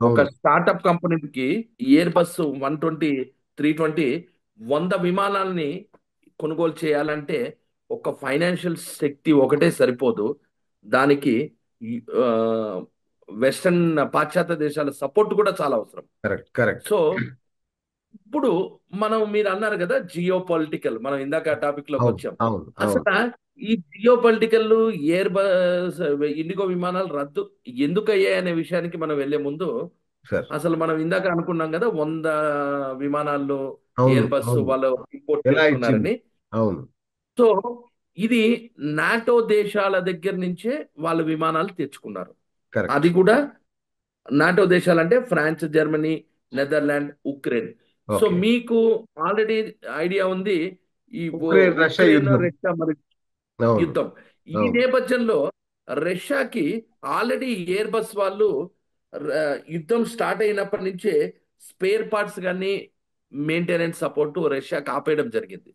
ఒక అవును. స్టార్టప్ కంపెనీకి ఎయిర్ బస్ 120, 320 100 విమానాల్ని కొనుగోలు చేయాలంటే ఒక ఫైనాన్షియల్ శక్తి ఒకటే సరిపోదు. దానికి ఈ, ఆ, వెస్టర్న్ పాశ్చాత్య దేశాల సపోర్ట్ కూడా చాలా అవసరం. కరెక్ట్. కరెక్ట్. సో ఇప్పుడు మీరు అన్నారు కదా జియో పొలిటికల్, మనం ఇందాక టాపిక్ లోకి అవును. వచ్చాం. అవును. అవును. అసలు ఈ geo political air bus IndiGo విమానాలు రద్దు ఎందుకు అయ్యాయి అనే విషయానికి మనం వెళ్లే ముందు, సార్. అసలు మనం ఇందాక అనుకున్నాం కదా 100 విమానాల్లో అవును. ఎయిర్ బస్ అవును. వాళ్ళు ఇంపోర్ట్ ఎలా ఇచ్చింది? చేస్తున్నారని. అవును. సో ఇది నాటో దేశాల దగ్గర నుంచే వాళ్ళు విమానాలు తెచ్చుకున్నారు. కరెక్ట్. అది కూడా నాటో దేశాలంటే France, Germany, Netherland, Ukraine. So okay. మీకు ఆల్రెడీ ఐడియా ఉంది ఈ ఉక్రెయిన్, రష్యా ఉక్రెయిన్ యుద్ధం. రష్యా మరి అవును. యుద్ధం. ఈ అవును. నేపథ్యంలో రష్యాకి ఆల్రెడీ ఎయిర్ బస్ వాళ్ళు యుద్ధం స్టార్ట్ అయినప్పటి నుంచే స్పేర్ పార్ట్స్ కానీ మెయింటెనెన్స్ సపోర్ట్ రష్యాకి ఆపేయడం జరిగింది.